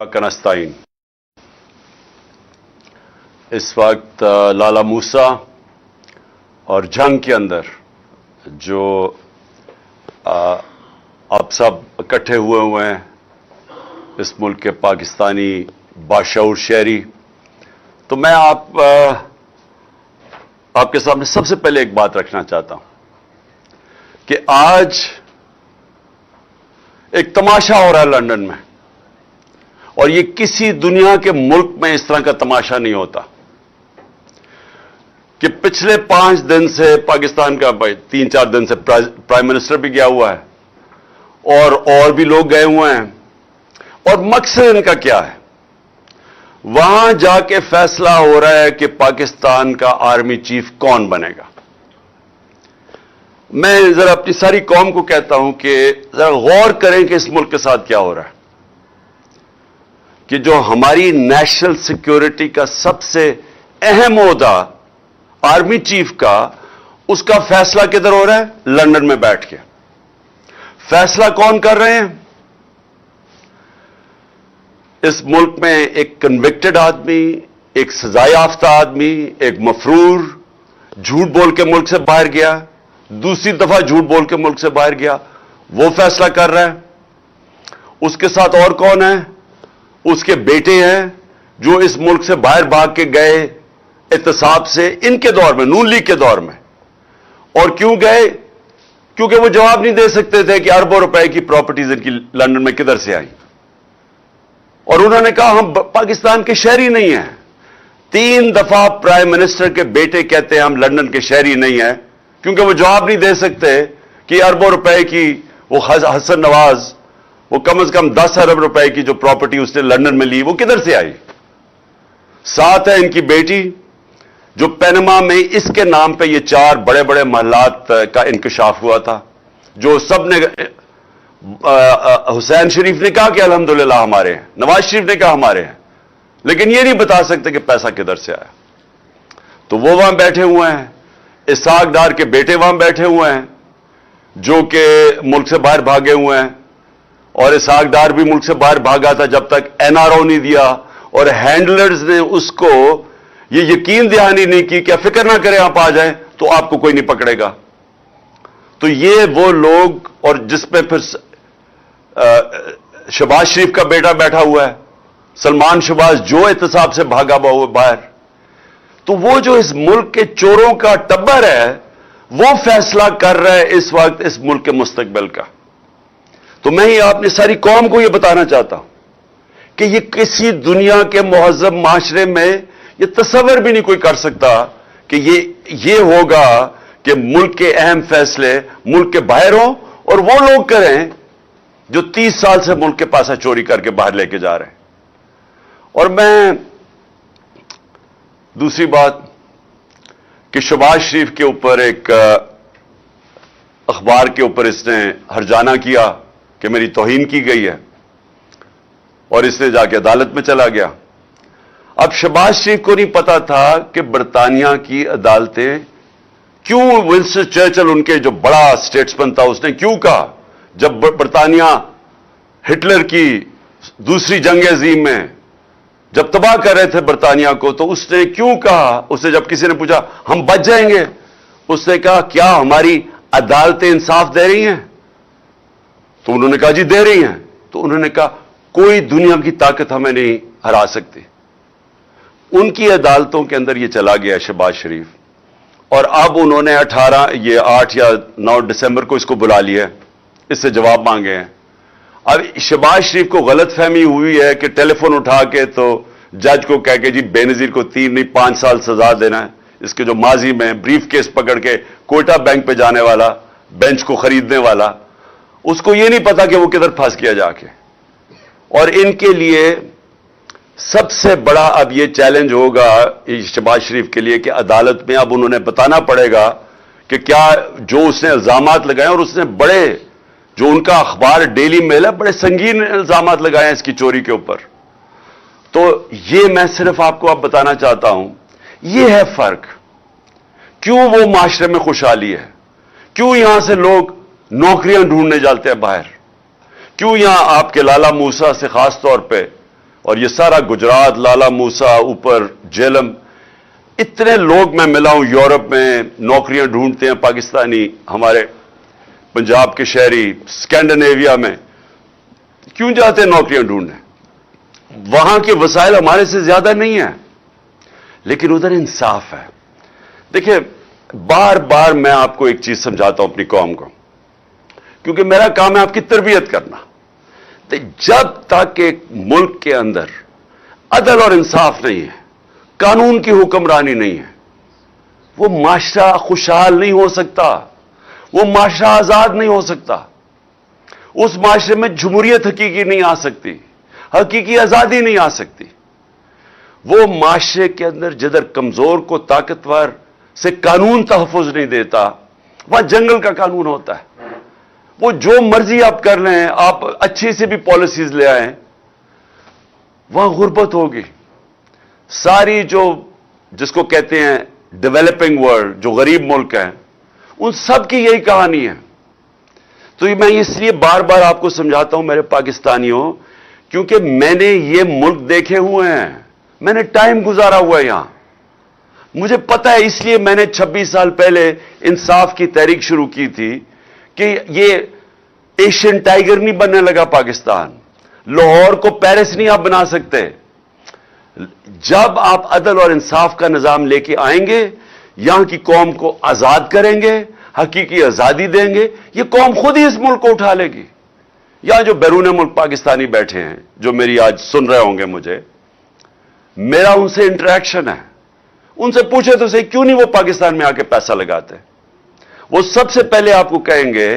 کنستائن اس وقت لالا موسیٰ اور جنگ کے اندر جو آپ سب اکٹھے ہوئے ہیں اس ملک کے پاکستانی باشعور شہری، تو میں آپ کے سامنے سب سے پہلے ایک بات رکھنا چاہتا ہوں کہ آج ایک تماشا ہو رہا ہے لندن میں، اور یہ کسی دنیا کے ملک میں اس طرح کا تماشا نہیں ہوتا کہ پچھلے 5 دن سے پاکستان کا 3-4 دن سے پرائم منسٹر بھی گیا ہوا ہے اور بھی لوگ گئے ہوئے ہیں، اور مقصد ان کا کیا ہے؟ وہاں جا کے فیصلہ ہو رہا ہے کہ پاکستان کا آرمی چیف کون بنے گا۔ میں ذرا اپنی ساری قوم کو کہتا ہوں کہ ذرا غور کریں کہ اس ملک کے ساتھ کیا ہو رہا ہے، کہ جو ہماری نیشنل سیکیورٹی کا سب سے اہم عہدہ آرمی چیف کا، اس کا فیصلہ کدھر ہو رہا ہے؟ لندن میں بیٹھ کے۔ فیصلہ کون کر رہے ہیں؟ اس ملک میں ایک کنوکٹڈ آدمی، ایک سزا یافتہ آدمی، ایک مفرور، جھوٹ بول کے ملک سے باہر گیا، دوسری دفعہ جھوٹ بول کے ملک سے باہر گیا، وہ فیصلہ کر رہا ہے۔ اس کے ساتھ اور کون ہے؟ اس کے بیٹے ہیں جو اس ملک سے باہر بھاگ کے گئے احتساب سے، ان کے دور میں، نون لیگ کے دور میں۔ اور کیوں گئے؟ کیونکہ وہ جواب نہیں دے سکتے تھے کہ اربوں روپے کی پراپرٹیز ان کی لندن میں کدھر سے آئیں، اور انہوں نے کہا ہم پاکستان کے شہری نہیں ہیں۔ 3 دفعہ پرائم منسٹر کے بیٹے کہتے ہیں ہم لندن کے شہری نہیں ہیں، کیونکہ وہ جواب نہیں دے سکتے کہ اربوں روپے کی وہ حسن نواز، وہ کم از کم 10 ارب روپے کی جو پراپرٹی اس نے لندن میں لی، وہ کدھر سے آئی۔ ساتھ ہے ان کی بیٹی جو پینما میں اس کے نام پہ یہ 4 بڑے بڑے محلات کا انکشاف ہوا تھا، جو سب نے حسین شریف نے کہا کہ الحمدللہ ہمارے ہیں، نواز شریف نے کہا ہمارے ہیں، لیکن یہ نہیں بتا سکتے کہ پیسہ کدھر سے آیا۔ تو وہ وہاں بیٹھے ہوئے ہیں، اسحاق ڈار کے بیٹے وہاں بیٹھے ہوئے ہیں جو کہ ملک سے باہر بھاگے ہوئے ہیں، اور اسحاق ڈار بھی ملک سے باہر بھاگا تھا جب تک NRO نہیں دیا، اور ہینڈلرز نے اس کو یہ یقین دہانی نہیں کی کہ فکر نہ کریں آپ آ جائیں تو آپ کو کوئی نہیں پکڑے گا۔ تو یہ وہ لوگ، اور جس پہ پھر شہباز شریف کا بیٹا بیٹھا ہوا ہے، سلمان شہباز، جو احتساب سے بھاگا باہر، تو وہ جو اس ملک کے چوروں کا ٹبر ہے، وہ فیصلہ کر رہا ہے اس وقت اس ملک کے مستقبل کا۔ تو میں ہی اپنی ساری قوم کو یہ بتانا چاہتا ہوں کہ یہ کسی دنیا کے مہذب معاشرے میں یہ تصور بھی نہیں کوئی کر سکتا کہ یہ ہوگا کہ ملک کے اہم فیصلے ملک کے باہر ہوں اور وہ لوگ کریں جو 30 سال سے ملک کے پیسہ چوری کر کے باہر لے کے جا رہے ہیں۔ اور میں دوسری بات کہ شہباز شریف کے اوپر ایک اخبار کے اوپر اس نے ہرجانہ کیا کہ میری توہین کی گئی ہے، اور اس نے جا کے عدالت میں چلا گیا۔ اب شہباز شریف کو نہیں پتا تھا کہ برطانیہ کی عدالتیں کیوں، ونسٹن چرچل ان کے جو بڑا اسٹیٹسمین تھا، اس نے کیوں کہا جب برطانیہ ہٹلر کی دوسری جنگ عظیم میں جب تباہ کر رہے تھے برطانیہ کو، تو اس نے کیوں کہا، اسے جب کسی نے پوچھا ہم بچ جائیں گے، اس نے کہا کیا ہماری عدالتیں انصاف دے رہی ہیں؟ تو انہوں نے کہا جی دے رہی ہیں۔ تو انہوں نے کہا کوئی دنیا کی طاقت ہمیں نہیں ہرا سکتی۔ ان کی عدالتوں کے اندر یہ چلا گیا شہباز شریف، اور اب انہوں نے 8 یا 9 دسمبر کو اس کو بلا لیا، اس سے جواب مانگے ہیں۔ اب شہباز شریف کو غلط فہمی ہوئی ہے کہ ٹیلی فون اٹھا کے تو جج کو کہہ کے جی بے نظیر کو 3 نہیں 5 سال سزا دینا ہے، اس کے جو ماضی میں بریف کیس پکڑ کے کوئٹہ بینک پہ جانے والا، بینچ کو خریدنے والا، اس کو یہ نہیں پتا کہ وہ کدھر پھنس گیا جا کے۔ اور ان کے لیے سب سے بڑا اب یہ چیلنج ہوگا شہباز شریف کے لیے کہ عدالت میں اب انہوں نے بتانا پڑے گا کہ کیا جو اس نے الزامات لگائے، اور اس نے بڑے، جو ان کا اخبار ڈیلی میل ہے، بڑے سنگین الزامات لگائے ہیں اس کی چوری کے اوپر۔ تو یہ میں صرف آپ کو اب بتانا چاہتا ہوں، یہ ہے فرق۔ کیوں وہ معاشرے میں خوشحالی ہے، کیوں یہاں سے لوگ نوکریاں ڈھونڈنے جاتے ہیں باہر، کیوں یہاں آپ کے لالا موسیٰ سے خاص طور پہ اور یہ سارا گجرات، لالا موسا، اوپر جیلم، اتنے لوگ میں ملا ہوں یورپ میں، نوکریاں ڈھونڈتے ہیں پاکستانی، ہمارے پنجاب کے شہری اسکینڈینیویا میں کیوں جاتے ہیں نوکریاں ڈھونڈنے؟ وہاں کے وسائل ہمارے سے زیادہ نہیں ہیں، لیکن ادھر انصاف ہے۔ دیکھیں، بار بار میں آپ کو ایک چیز سمجھاتا ہوں اپنی قوم کو، کیونکہ میرا کام ہے آپ کی تربیت کرنا۔ جب تک ایک ملک کے اندر عدل اور انصاف نہیں ہے، قانون کی حکمرانی نہیں ہے، وہ معاشرہ خوشحال نہیں ہو سکتا، وہ معاشرہ آزاد نہیں ہو سکتا، اس معاشرے میں جمہوریت حقیقی نہیں آ سکتی، حقیقی آزادی نہیں آ سکتی۔ وہ معاشرے کے اندر جدھر کمزور کو طاقتور سے قانون تحفظ نہیں دیتا، وہاں جنگل کا قانون ہوتا ہے۔ وہ جو مرضی آپ کر لیں، آپ اچھی سے بھی پالیسیز لے آئیں، وہاں غربت ہوگی۔ ساری جو جس کو کہتے ہیں ڈیولپنگ ورلڈ، جو غریب ملک ہیں، ان سب کی یہی کہانی ہے۔ تو میں اس لیے بار بار آپ کو سمجھاتا ہوں میرے پاکستانیوں، کیونکہ میں نے یہ ملک دیکھے ہوئے ہیں، میں نے ٹائم گزارا ہوا ہے یہاں، مجھے پتا ہے۔ اس لیے میں نے 26 سال پہلے انصاف کی تحریک شروع کی تھی کہ یہ ایشین ٹائیگر نہیں بننے لگا پاکستان، لاہور کو پیرس نہیں آپ بنا سکتے۔ جب آپ عدل اور انصاف کا نظام لے کے آئیں گے، یہاں کی قوم کو آزاد کریں گے، حقیقی آزادی دیں گے، یہ قوم خود ہی اس ملک کو اٹھا لے گی۔ یہاں جو بیرون ملک پاکستانی بیٹھے ہیں، جو میری آج سن رہے ہوں گے مجھے، میرا ان سے انٹریکشن ہے، ان سے پوچھے تو صحیح کیوں نہیں وہ پاکستان میں آ کے پیسہ لگاتے؟ وہ سب سے پہلے آپ کو کہیں گے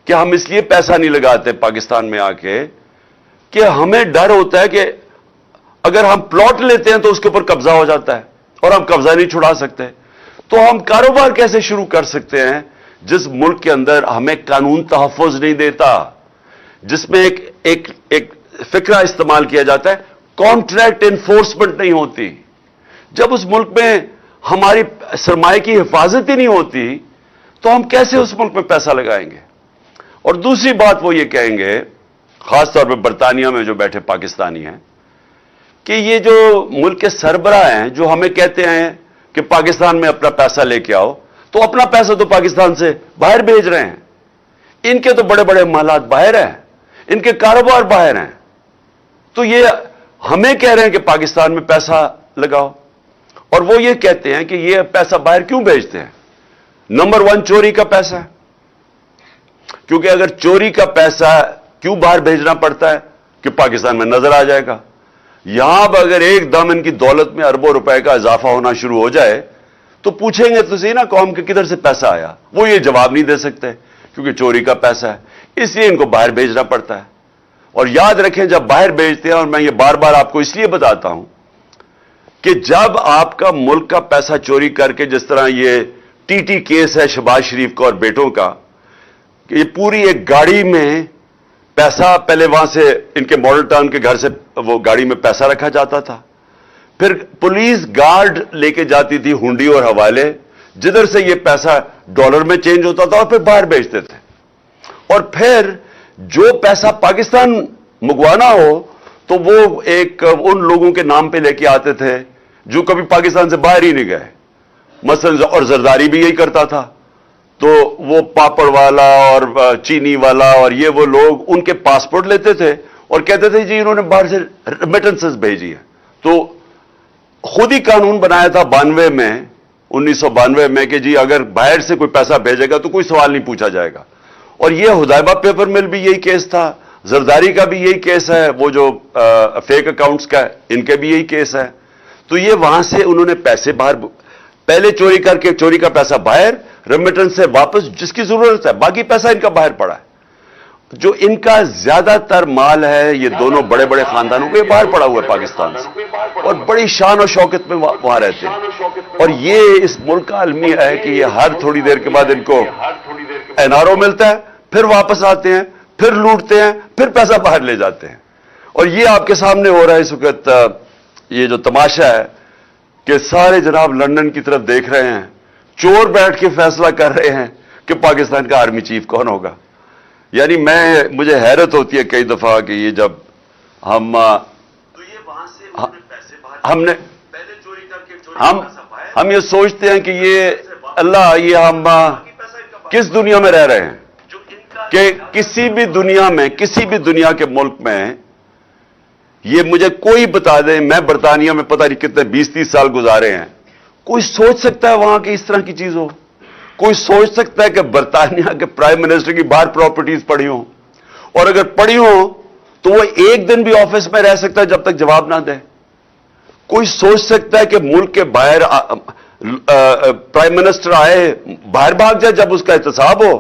کہ ہم اس لیے پیسہ نہیں لگاتے پاکستان میں آ کے کہ ہمیں ڈر ہوتا ہے کہ اگر ہم پلاٹ لیتے ہیں تو اس کے اوپر قبضہ ہو جاتا ہے اور ہم قبضہ نہیں چھڑا سکتے۔ تو ہم کاروبار کیسے شروع کر سکتے ہیں جس ملک کے اندر ہمیں قانون تحفظ نہیں دیتا، جس میں ایک فکرہ استعمال کیا جاتا ہے، کانٹریکٹ انفورسمنٹ نہیں ہوتی۔ جب اس ملک میں ہماری سرمایہ کی حفاظت ہی نہیں ہوتی تو ہم کیسے اس ملک میں پیسہ لگائیں گے؟ اور دوسری بات وہ یہ کہیں گے، خاص طور پہ برطانیہ میں جو بیٹھے پاکستانی ہیں، کہ یہ جو ملک کے سربراہ ہیں جو ہمیں کہتے ہیں کہ پاکستان میں اپنا پیسہ لے کے آؤ، تو اپنا پیسہ تو پاکستان سے باہر بھیج رہے ہیں، ان کے تو بڑے بڑے محلات باہر ہیں، ان کے کاروبار باہر ہیں، تو یہ ہمیں کہہ رہے ہیں کہ پاکستان میں پیسہ لگاؤ، اور وہ یہ کہتے ہیں کہ یہ پیسہ باہر کیوں بھیجتے ہیں؟ نمبر 1 چوری کا پیسہ ہے، کیونکہ اگر چوری کا پیسہ کیوں باہر بھیجنا پڑتا ہے کہ پاکستان میں نظر آ جائے گا۔ یہاں اب اگر ایک دم ان کی دولت میں اربوں روپے کا اضافہ ہونا شروع ہو جائے تو پوچھیں گے تو صحیح نا قوم کے کدھر سے پیسہ آیا، وہ یہ جواب نہیں دے سکتے کیونکہ چوری کا پیسہ ہے، اس لیے ان کو باہر بھیجنا پڑتا ہے۔ اور یاد رکھیں جب باہر بھیجتے ہیں، اور میں یہ بار بار آپ کو اس لیے بتاتا ہوں کہ جب آپ کا ملک کا پیسہ چوری کر کے، جس طرح یہ ٹی کیس ہے شہباز شریف کا اور بیٹوں کا، کہ یہ پوری ایک گاڑی میں پیسہ، پہلے وہاں سے ان کے ماڈل ٹاؤن کے گھر سے وہ گاڑی میں پیسہ رکھا جاتا تھا، پھر پولیس گارڈ لے کے جاتی تھی ہنڈی اور حوالے، جدھر سے یہ پیسہ ڈالر میں چینج ہوتا تھا اور پھر باہر بھیجتے تھے، اور پھر جو پیسہ پاکستان منگوانا ہو تو وہ ایک ان لوگوں کے نام پہ لے کے آتے تھے جو کبھی پاکستان سے باہر ہی نہیں گئے، مثلا، اور زرداری بھی یہی کرتا تھا، تو وہ پاپڑ والا اور چینی والا اور یہ وہ لوگ ان کے پاسپورٹ لیتے تھے اور کہتے تھے جی انہوں نے باہر سے ریمیٹنسز بھیجی ہے۔ تو خود ہی قانون بنایا تھا 1992 میں کہ جی اگر باہر سے کوئی پیسہ بھیجے گا تو کوئی سوال نہیں پوچھا جائے گا، اور یہ حدیبہ پیپر مل بھی یہی کیس تھا، زرداری کا بھی یہی کیس ہے، وہ جو فیک اکاؤنٹس کا ان کے بھی یہی کیس ہے۔ تو یہ وہاں سے انہوں نے پیسے باہر پہلے چوری کر کے، چوری کا پیسہ باہر، ریمیٹنس سے واپس جس کی ضرورت ہے، باقی پیسہ ان کا باہر پڑا ہے۔ جو ان کا زیادہ تر مال ہے یہ دونوں بڑے بڑے خاندانوں کو، یہ باہر پڑا ہوا ہے پاکستان سے، اور بڑی شان و شوکت میں وہاں رہتے ہیں، اور یہ اس ملک کا المیہ ہے کہ یہ ہر تھوڑی دیر کے بعد ان کو NRO ملتا ہے، پھر واپس آتے ہیں، پھر لوٹتے ہیں، پھر پیسہ باہر لے جاتے ہیں۔ اور یہ آپ کے سامنے ہو رہا ہے اس وقت، یہ جو تماشا ہے کہ سارے جناب لندن کی طرف دیکھ رہے ہیں، چور بیٹھ کے فیصلہ کر رہے ہیں کہ پاکستان کا آرمی چیف کون ہوگا۔ یعنی مجھے حیرت ہوتی ہے کئی دفعہ کہ یہ جب ہم ہم نے ہم یہ سوچتے ہیں کہ یہ اللہ یہ ہم کس دنیا میں رہ رہے ہیں کہ کسی بھی دنیا کے ملک میں یہ مجھے کوئی بتا دے، میں برطانیہ میں پتہ نہیں کتنے 20-30 سال گزارے ہیں، کوئی سوچ سکتا ہے وہاں کی اس طرح کی چیز ہو؟ کوئی سوچ سکتا ہے کہ برطانیہ کے پرائم منسٹر کی باہر پراپرٹیز پڑی ہوں، اور اگر پڑی ہوں تو وہ ایک دن بھی آفس میں رہ سکتا ہے جب تک جواب نہ دے؟ کوئی سوچ سکتا ہے کہ ملک کے باہر پرائم منسٹر آئے باہر بھاگ جائے جب اس کا احتساب ہو،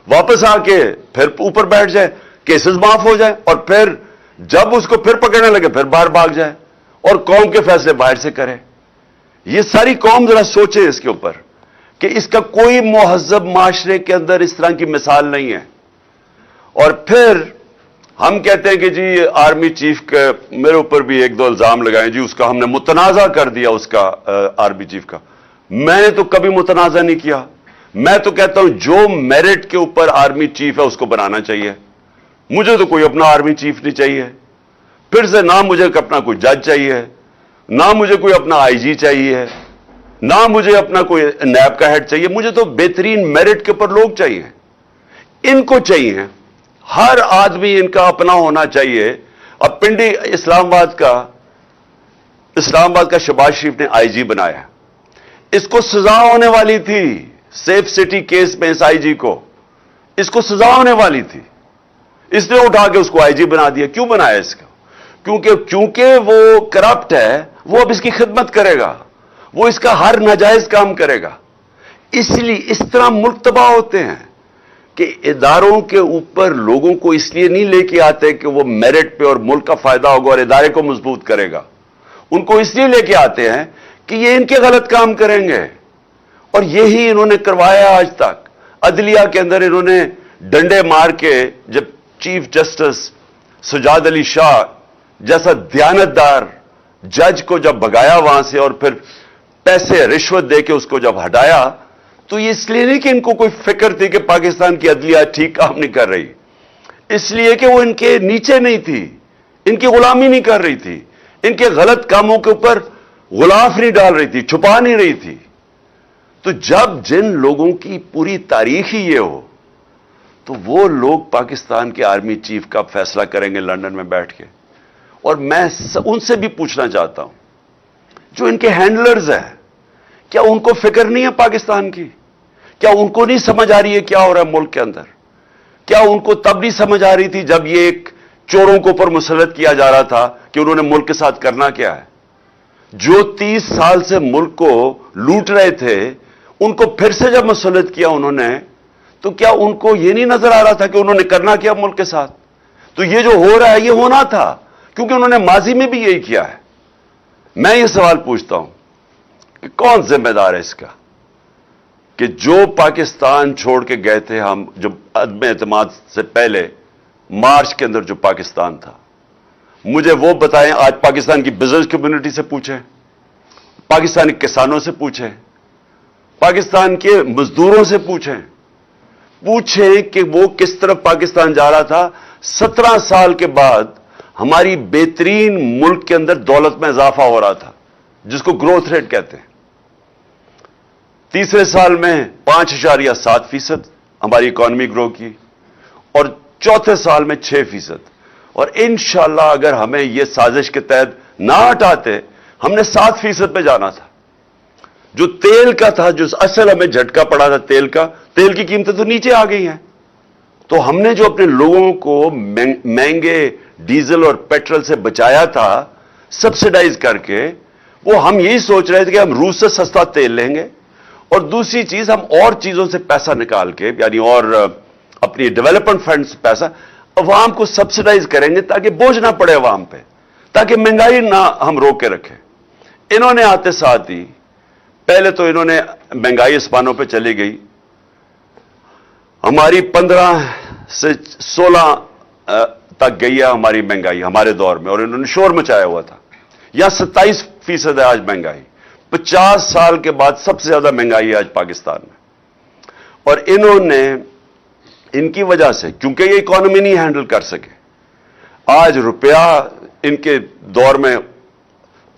واپس آ کے پھر اوپر بیٹھ جائے، کیسز معاف ہو جائے، اور پھر جب اس کو پھر پکڑنے لگے پھر باہر بھاگ جائے اور قوم کے فیصلے باہر سے کرے؟ یہ ساری قوم ذرا سوچے اس کے اوپر کہ اس کا کوئی مہذب معاشرے کے اندر اس طرح کی مثال نہیں ہے۔ اور پھر ہم کہتے ہیں کہ جی آرمی چیف کے میرے اوپر بھی ایک دو الزام لگائیں، جی اس کا ہم نے متنازع کر دیا، اس کا آرمی چیف کا۔ میں نے تو کبھی متنازع نہیں کیا، میں تو کہتا ہوں جو میرٹ کے اوپر آرمی چیف ہے اس کو بنانا چاہیے، مجھے تو کوئی اپنا آرمی چیف نہیں چاہیے، پھر سے نہ مجھے اپنا کوئی جج چاہیے، نہ مجھے کوئی اپنا آئی جی چاہیے، نہ مجھے اپنا کوئی نیب کا ہیڈ چاہیے، مجھے تو بہترین میرٹ کے اوپر لوگ چاہیے، ان کو چاہیے، ہر آدمی ان کا اپنا ہونا چاہیے۔ اب پنڈی اسلام آباد کا شہباز شریف نے آئی جی بنایا، اس کو سزا ہونے والی تھی، سیف سٹی کیس میں اس آئی جی کو اس کو سزا ہونے والی تھی، اس نے اٹھا کے اس کو آئی جی بنا دیا۔ کیوں بنایا اس کو؟ کیونکہ وہ کرپٹ ہے، وہ اب اس کی خدمت کرے گا، وہ اس کا ہر ناجائز کام کرے گا۔ اس لیے اس طرح ملک تباہ ہوتے ہیں کہ اداروں کے اوپر لوگوں کو اس لیے نہیں لے کے آتے کہ وہ میرٹ پہ اور ملک کا فائدہ ہوگا اور ادارے کو مضبوط کرے گا، ان کو اس لیے لے کے آتے ہیں کہ یہ ان کے غلط کام کریں گے، اور یہی انہوں نے کروایا آج تک۔ عدلیہ کے اندر انہوں نے ڈنڈے مار کے جب چیف جسٹس سجاد علی شاہ جیسا دیانتدار جج کو جب بھگایا وہاں سے اور پھر پیسے رشوت دے کے اس کو جب ہٹایا، تو یہ اس لیے نہیں کہ ان کو کوئی فکر تھی کہ پاکستان کی عدلیہ ٹھیک کام نہیں کر رہی، اس لیے کہ وہ ان کے نیچے نہیں تھی، ان کی غلامی نہیں کر رہی تھی، ان کے غلط کاموں کے اوپر غلاف نہیں ڈال رہی تھی، چھپا نہیں رہی تھی۔ تو جب جن لوگوں کی پوری تاریخ ہی یہ ہو تو وہ لوگ پاکستان کے آرمی چیف کا فیصلہ کریں گے لندن میں بیٹھ کے؟ اور میں ان سے بھی پوچھنا چاہتا ہوں جو ان کے ہینڈلرز ہیں، کیا ان کو فکر نہیں ہے پاکستان کی؟ کیا ان کو نہیں سمجھ آ رہی ہے کیا ہو رہا ہے ملک کے اندر؟ کیا ان کو تب نہیں سمجھ آ رہی تھی جب یہ ایک چوروں کو اوپر مسلط کیا جا رہا تھا کہ انہوں نے ملک کے ساتھ کرنا کیا ہے؟ جو 30 سال سے ملک کو لوٹ رہے تھے ان کو پھر سے جب مسلط کیا انہوں نے، تو کیا ان کو یہ نہیں نظر آ رہا تھا کہ انہوں نے کرنا کیا ملک کے ساتھ؟ تو یہ جو ہو رہا ہے یہ ہونا تھا، کیونکہ انہوں نے ماضی میں بھی یہی کیا ہے۔ میں یہ سوال پوچھتا ہوں کہ کون ذمہ دار ہے اس کا کہ جو پاکستان چھوڑ کے گئے تھے ہم، جو عدم اعتماد سے پہلے مارچ کے اندر جو پاکستان تھا، مجھے وہ بتائیں۔ آج پاکستان کی بزنس کمیونٹی سے پوچھیں، پاکستانی کسانوں سے پوچھیں، پاکستان کے مزدوروں سے پوچھیں کہ وہ کس طرف پاکستان جا رہا تھا۔ 17 سال کے بعد ہماری بہترین ملک کے اندر دولت میں اضافہ ہو رہا تھا، جس کو گروتھ ریٹ کہتے ہیں۔ تیسرے سال میں 5.7% ہماری اکانومی گرو کی، اور چوتھے سال میں 6%۔ اور انشاءاللہ اگر ہمیں یہ سازش کے تحت نہ ہٹاتے، ہم نے 7% پہ جانا تھا۔ جو تیل کا تھا، جو اصل ہمیں جھٹکا پڑا تھا تیل کا، تیل کی قیمتیں تو نیچے آ گئی ہیں۔ تو ہم نے جو اپنے لوگوں کو مہنگے ڈیزل اور پیٹرول سے بچایا تھا سبسڈائز کر کے، وہ ہم یہی سوچ رہے تھے کہ ہم روس سے سستا تیل لیں گے، اور دوسری چیز ہم اور چیزوں سے پیسہ نکال کے، یعنی اور اپنی ڈیولپمنٹ فنڈ سے پیسہ عوام کو سبسڈائز کریں گے تاکہ بوجھ نہ پڑے عوام پہ، تاکہ مہنگائی نہ ہم روک کے رکھیں۔ انہوں نے آتے ساتھ ہی پہلے تو انہوں نے مہنگائی اسپانوں پہ چلی گئی، ہماری 15 سے 16 تک گئی ہے ہماری مہنگائی ہمارے دور میں، اور انہوں نے شور مچایا ہوا تھا۔ یا 27% ہے آج مہنگائی، 50 سال کے بعد سب سے زیادہ مہنگائی ہے آج پاکستان میں۔ اور انہوں نے ان کی وجہ سے، کیونکہ یہ اکانومی نہیں ہینڈل کر سکے، آج روپیہ ان کے دور میں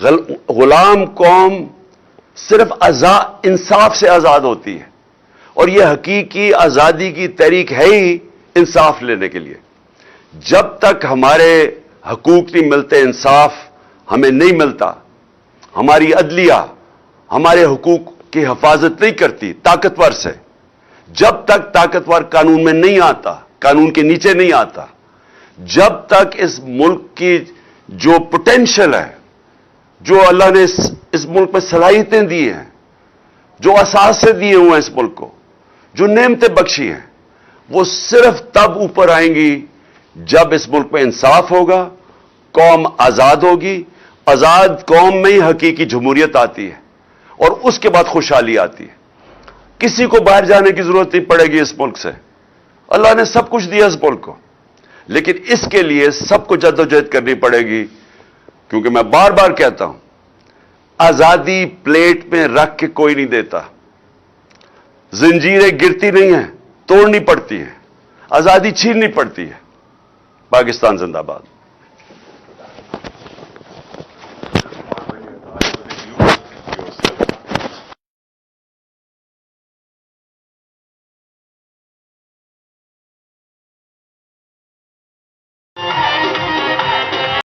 غلام قوم صرف انصاف سے آزاد ہوتی ہے، اور یہ حقیقی آزادی کی تحریک ہے ہی انصاف لینے کے لیے۔ جب تک ہمارے حقوق نہیں ملتے، انصاف ہمیں نہیں ملتا، ہماری عدلیہ ہمارے حقوق کی حفاظت نہیں کرتی طاقتور سے، جب تک طاقتور قانون میں نہیں آتا، قانون کے نیچے نہیں آتا، جب تک اس ملک کی جو پوٹینشل ہے، جو اللہ نے اس ملک میں صلاحیتیں دی ہیں، جو اثاثے دیے ہوئے ہیں اس ملک کو، جو نعمتیں بخشی ہیں، وہ صرف تب اوپر آئیں گی جب اس ملک میں انصاف ہوگا، قوم آزاد ہوگی، آزاد قوم میں ہی حقیقی جمہوریت آتی ہے، اور اس کے بعد خوشحالی آتی ہے۔ کسی کو باہر جانے کی ضرورت نہیں پڑے گی اس ملک سے، اللہ نے سب کچھ دیا اس ملک کو، لیکن اس کے لیے سب کو جدوجہد کرنی پڑے گی، کیونکہ میں بار بار کہتا ہوں، آزادی پلیٹ میں رکھ کے کوئی نہیں دیتا، زنجیریں گرتی نہیں ہیں، توڑنی پڑتی ہیں، آزادی چھیننی پڑتی ہے۔ پاکستان زندہ باد۔